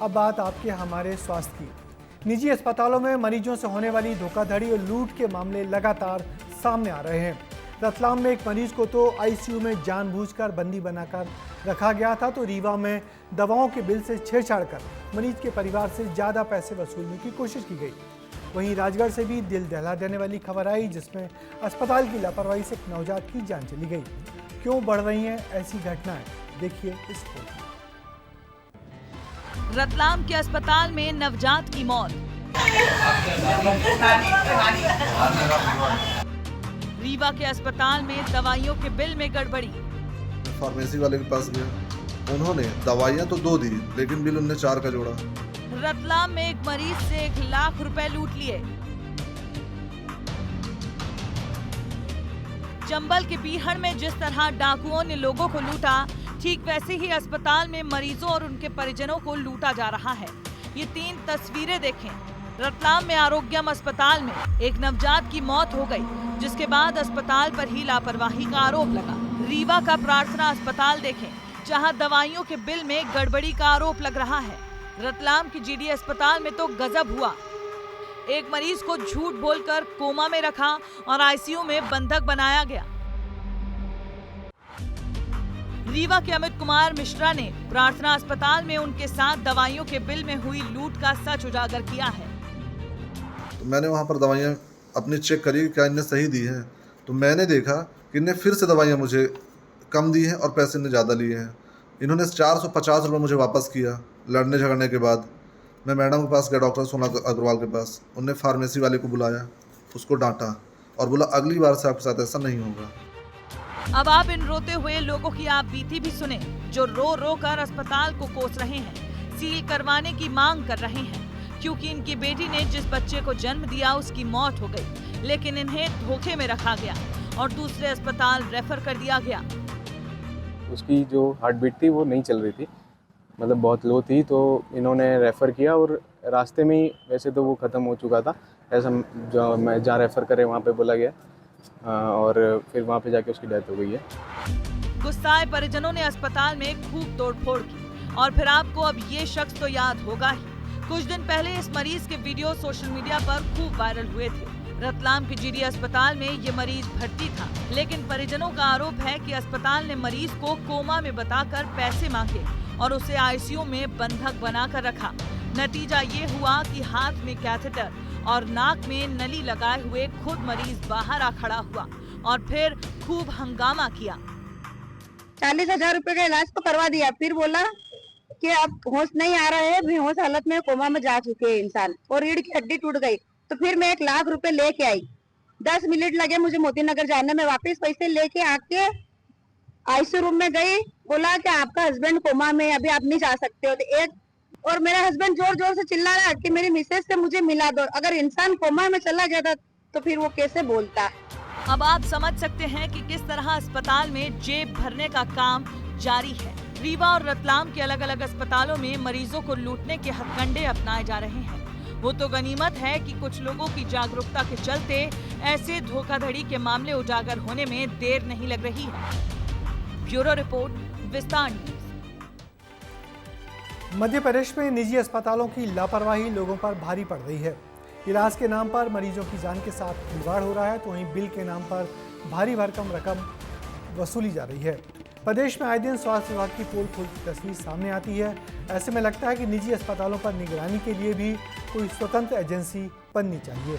अब बात आपके हमारे स्वास्थ्य की। निजी अस्पतालों में मरीजों से होने वाली धोखाधड़ी और लूट के मामले लगातार सामने आ रहे हैं। रतलाम में एक मरीज को तो आईसीयू में जानबूझकर बंदी बनाकर रखा गया था, तो रीवा में दवाओं के बिल से छेड़छाड़ कर मरीज के परिवार से ज़्यादा पैसे वसूलने की कोशिश की गई। वहीं राजगढ़ से भी दिल दहला देने वाली खबर आई, जिसमें अस्पताल की लापरवाही से एक नवजात की जान चली गई। क्यों बढ़ रही हैं ऐसी घटनाएं, देखिए इस रिपोर्ट में। रतलाम के अस्पताल में नवजात की मौत। रीवा के अस्पताल में दवाइयों के बिल में गड़बड़ी। फार्मेसी वाले के पास गया, उन्होंने दवाइयां तो 2 दी, लेकिन बिल उन्होंने 4 का जोड़ा। रतलाम में एक मरीज से 1 लाख रुपए लूट लिए। चंबल के बीहड़ में जिस तरह डाकुओं ने लोगों को लूटा, ठीक वैसे ही अस्पताल में मरीजों और उनके परिजनों को लूटा जा रहा है। ये 3 तस्वीरें देखें। रतलाम में आरोग्यम अस्पताल में एक नवजात की मौत हो गई, जिसके बाद अस्पताल पर ही लापरवाही का आरोप लगा। रीवा का प्रार्थना अस्पताल देखें, जहां दवाइयों के बिल में गड़बड़ी का आरोप लग रहा है। रतलाम के जीडी अस्पताल में तो गजब हुआ। एक मरीज को झूठ बोलकर कोमा में रखा और आईसीयू में बंधक बनाया गया। रीवा के अमित कुमार मिश्रा ने प्रार्थना अस्पताल में उनके साथ दवाइयों के बिल में हुई लूट का सच उजागर किया है। तो मैंने वहां पर दवाइयां अपनी चेक करी, क्या इनने सही दी है, तो मैंने देखा कि इनने फिर से दवाइयां मुझे कम दी हैं और पैसे इनने ज़्यादा लिए हैं। इन्होंने 450 रुपये मुझे वापस किया। लड़ने झगड़ने के बाद मैं मैडम के पास गया, डॉक्टर सोना अग्रवाल के पास। उनने फार्मेसी वाले को बुलाया, उसको डांटा और बोला अगली बार से आपके साथ ऐसा नहीं होगा। अब आप इन रोते हुए लोगों की आप बीती भी सुने, जो रो रो कर अस्पताल को कोस रहे हैं, सील करवाने की मांग कर रहे हैं, क्योंकि इनकी बेटी ने जिस बच्चे को जन्म दिया उसकी मौत हो गई, लेकिन इन्हें धोखे में रखा गया और दूसरे अस्पताल रेफर कर दिया गया। उसकी जो हार्ट बीट थी वो नहीं चल रही थी, मतलब बहुत लो थी, तो इन्होंने रेफ़र किया और रास्ते में ही वैसे तो वो ख़त्म हो चुका था, ऐसा जो मैं जहाँ रेफ़र करे वहाँ पे बोला गया और फिर वहाँ पे जाके उसकी डेथ हो गई है। गुस्साए परिजनों ने अस्पताल में खूब तोड़फोड़ की और फिर आपको अब ये शख्स तो याद होगा ही। कुछ दिन पहले इस मरीज के वीडियो सोशल मीडिया पर खूब वायरल हुए थे। रतलाम के जीडी अस्पताल में ये मरीज भर्ती था, लेकिन परिजनों का आरोप है कि अस्पताल ने मरीज को कोमा में बताकर पैसे मांगे और उसे आईसीयू में बंधक बनाकर रखा। नतीजा ये हुआ कि हाथ में कैथेटर और नाक में नली लगाए हुए खुद मरीज बाहर आ खड़ा हुआ और फिर खूब हंगामा किया। 40,000 रुपए का इलाज तो करवा दिया, फिर बोला कि अब होश नहीं आ रहा है, बेहोश हालत में कोमा में जा चुके हैं इंसान और रीढ़ की हड्डी टूट गई। तो फिर मैं 1 लाख रुपए लेके आई। 10 मिनट लगे मुझे मोती नगर जाने में। वापस पैसे लेके आके आईसीयू रूम में गई, बोला कि आपका हस्बैंड कोमा में, अभी आप नहीं जा सकते हो। तो एक और मेरा हस्बैंड जोर जोर से चिल्ला रहा कि मेरी मिसेज से मुझे मिला दो। अगर इंसान कोमा में चला गया था तो फिर वो कैसे बोलता। अब आप समझ सकते हैं कि किस तरह अस्पताल में जेब भरने का काम जारी है। रीवा और रतलाम के अलग अलग अस्पतालों में मरीजों को लूटने के हथकंडे अपनाए जा रहे हैं। वो तो गनीमत है कि कुछ लोगों की जागरूकता के चलते ऐसे धोखाधड़ी के मामले उजागर होने में देर नहीं लग रही है। ब्यूरो रिपोर्ट, विस्तार न्यूज। मध्य प्रदेश में निजी अस्पतालों की लापरवाही लोगों पर भारी पड़ रही है। इलाज के नाम पर मरीजों की जान के साथ खिलवाड़ हो रहा है, तो वहीं बिल के नाम पर भारी भरकम रकम वसूली जा रही है। प्रदेश में आए दिन स्वास्थ्य विभाग की पोल खोलती तस्वीर सामने आती है। ऐसे में लगता है कि निजी अस्पतालों पर निगरानी के लिए भी कोई स्वतंत्र एजेंसी बननी चाहिए।